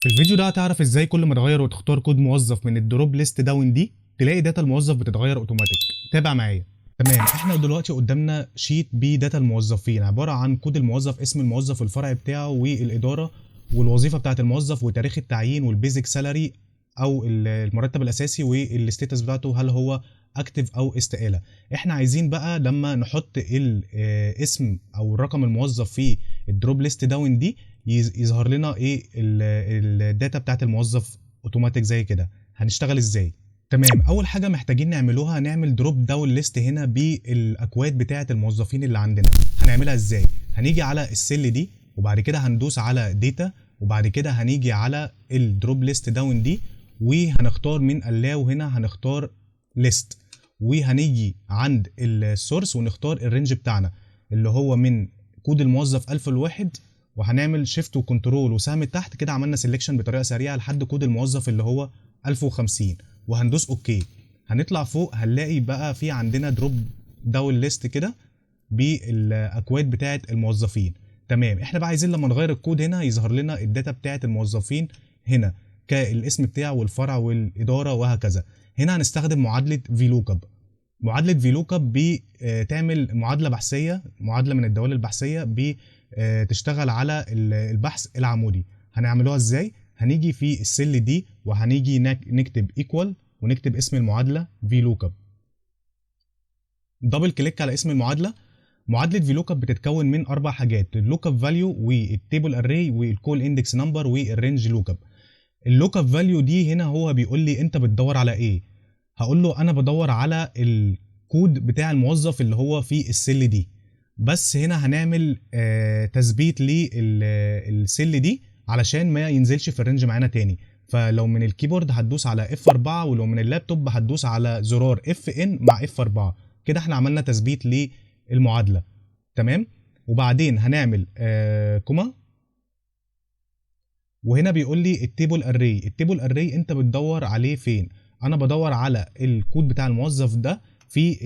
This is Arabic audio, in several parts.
في الفيديو ده هتعرف ازاي كل ما تغير وتختار كود موظف من الدروب ليست داون دي تلاقي داتا الموظف بتتغير اوتوماتيك. تابع معايا. تمام، احنا دلوقتي قدامنا شيت بداتا الموظفين عباره عن كود الموظف، اسم الموظف، الفرع بتاعه، والاداره، والوظيفه بتاعه الموظف، وتاريخ التعيين، والبيزك سالاري او المرتب الاساسي، والستيتس بتاعته هل هو اكتف او استقاله. احنا عايزين بقى لما نحط الاسم او رقم الموظف في الدروب ليست داون دي يظهر لنا ايه الداتا بتاعت الموظف اوتوماتيك زي كده. هنشتغل ازاي؟ تمام، اول حاجه محتاجين نعملوها نعمل دروب داون ليست هنا بالاكواد بتاعه الموظفين اللي عندنا. هنعملها ازاي؟ هنيجي على السيل دي وبعد كده هندوس على داتا وبعد كده هنيجي على الدروب ليست داون دي وهنختار من allow. هنا هنختار ليست وهنيجي عند السورس ونختار الرينج بتاعنا اللي هو من كود الموظف 1000 لواحد، وهنعمل شيفت وكنترول وسهم تحت كده. عملنا سيلكشن بطريقه سريعه لحد كود الموظف اللي هو 1050 وهندوس اوكي. هنطلع فوق هنلاقي بقى في عندنا دروب داون ليست كده بالاكواد بتاعه الموظفين. تمام، احنا بقى عايزين لما نغير الكود هنا يظهر لنا الداتا بتاعه الموظفين هنا كالاسم بتاعه والفرع والاداره وهكذا. هنا هنستخدم معادله VLOOKUP. معادله VLOOKUP بتعمل معادله بحثيه، معادله من الدوال البحثيه تشتغل على البحث العمودي. هنعملوها ازاي؟ هنيجي في السيل دي وهنيجي نكتب ايكوال ونكتب اسم المعادله VLOOKUP. دبل كليك على اسم المعادله. معادله VLOOKUP بتتكون من 4 حاجات: اللوك اب فاليو والتيبل اري والكول اندكس نمبر والرينج لوك اب. اللوك اب فاليو دي هنا هو بيقول لي انت بتدور على ايه. هقول له انا بدور على الكود بتاع الموظف اللي هو في السيل دي. بس هنا هنعمل تثبيت للسيل دي علشان ما ينزلش في الرينج معانا تاني. فلو من الكيبورد هتدوس على F4 ولو من اللابتوب هتدوس على زرار FN مع F4. كده احنا عملنا تثبيت للمعادلة. تمام، وبعدين هنعمل كوما. وهنا بيقول لي التيبل اري. التيبل اري انت بتدور عليه فين؟ انا بدور على الكود بتاع الموظف ده في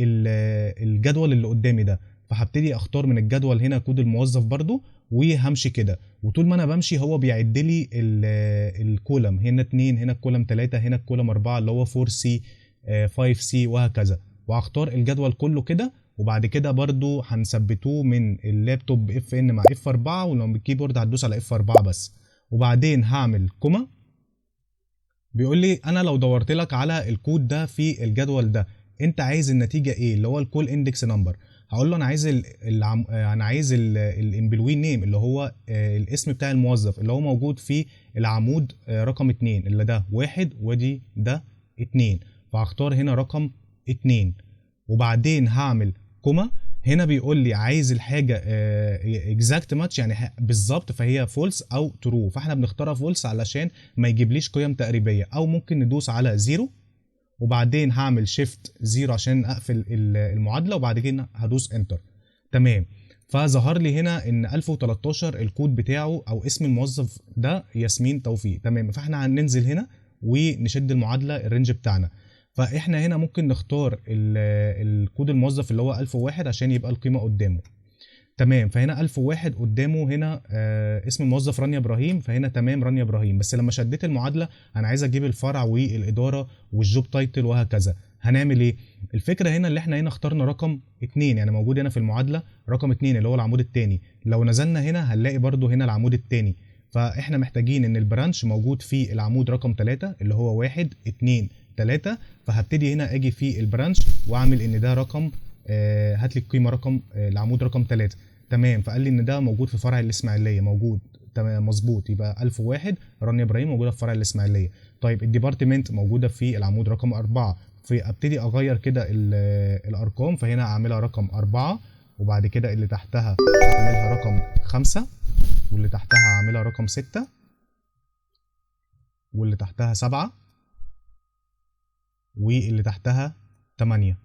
الجدول اللي قدامي ده. فهبتدي اختار من الجدول هنا كود الموظف برضو وهمشي كده. وطول ما انا بمشي هو بيعد لي الكولم. هنا 2، هنا الكولم 3، هنا الكولم 4 اللي هو 4C 5C وهكذا. وهختار الجدول كله كده وبعد كده برضو هنثبتوه من اللابتوب FN مع F4 ولو من الكيبورد هتدوس على F4 بس. وبعدين هعمل كوما. بيقول لي انا لو دورت لك على الكود ده في الجدول ده انت عايز النتيجه ايه اللي هو الكول اندكس نمبر. هقول له انا عايز انا عايز الامبلوي نيم اللي هو الاسم بتاع الموظف اللي هو موجود في العمود رقم 2 اللي ده 1 ودي ده 2. فهختار هنا رقم 2 وبعدين هعمل كوما. هنا بيقول لي عايز الحاجه اكزاكت ماتش يعني بالظبط، فهي فولس او ترو. فاحنا بنختارها فولس علشان ما يجيبليش قيم تقريبيه، او ممكن ندوس على 0 وبعدين هعمل شيفت 0 عشان اقفل المعادله وبعد كده هدوس انتر. تمام، فظهر لي هنا ان 1013 الكود بتاعه او اسم الموظف ده ياسمين توفيق. تمام، فاحنا هننزل هنا ونشد المعادله الرينج بتاعنا. فاحنا هنا ممكن نختار الكود الموظف اللي هو 1001 عشان يبقى القيمه قدامه. تمام، فهنا 1001 قدامه هنا اسم الموظف رانيا ابراهيم. فهنا تمام رانيا ابراهيم. بس لما شديت المعادله انا عايز اجيب الفرع والاداره والجوب تايتل وهكذا. هنعمل ايه؟ الفكره هنا اللي احنا هنا اخترنا رقم 2 يعني موجود هنا في المعادله رقم 2 اللي هو العمود الثاني. لو نزلنا هنا هنلاقي برده هنا العمود الثاني. فاحنا محتاجين ان البرانش موجود في العمود رقم 3 اللي هو 1 2 3. فهبتدي هنا اجي في البرانش واعمل ان ده رقم هات لي القيمه رقم العمود رقم 3. تمام، فقال لي ان ده موجود في فرع الاسماعيليه موجود. تمام مظبوط، يبقى 1001 رانيا ابراهيم موجوده في فرع الاسماعيليه. طيب الديبارتمنت موجوده في العمود رقم 4. فابتدي اغير كده الارقام. فهنا اعملها رقم 4 وبعد كده اللي تحتها اعملها رقم 5 واللي تحتها اعملها رقم 6 واللي تحتها 7 واللي تحتها 8.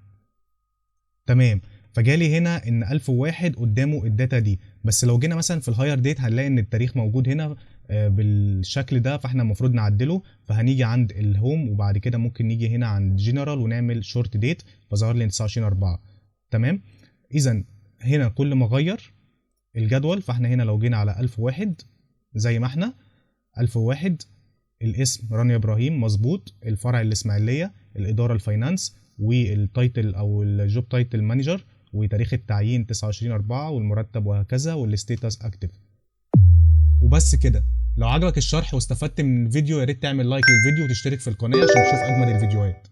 تمام، فجالي هنا ان 1001 قدامه الداتا دي. بس لو جينا مثلا في الهاير ديت هنلاقي ان التاريخ موجود هنا بالشكل ده. فاحنا المفروض نعدله. فهنيجي عند الهوم وبعد كده ممكن نيجي هنا عند جنرال ونعمل شورت ديت فظهر لي 29/4. تمام، اذا هنا كل ما اغير الجدول فاحنا هنا لو جينا على 1001 زي ما احنا 1001 الاسم رانيا ابراهيم مظبوط، الفرع الاسماعيليه، الاداره الفاينانس، والتايتل او الجوب تايتل مانجر، وتاريخ التعيين 29/4 والمرتب وهكذا، والستيتس اكتف. وبس كده. لو عجبك الشرح واستفدت من الفيديو يا ريت تعمل لايك للفيديو وتشترك في القناه عشان تشوف اجمد الفيديوهات.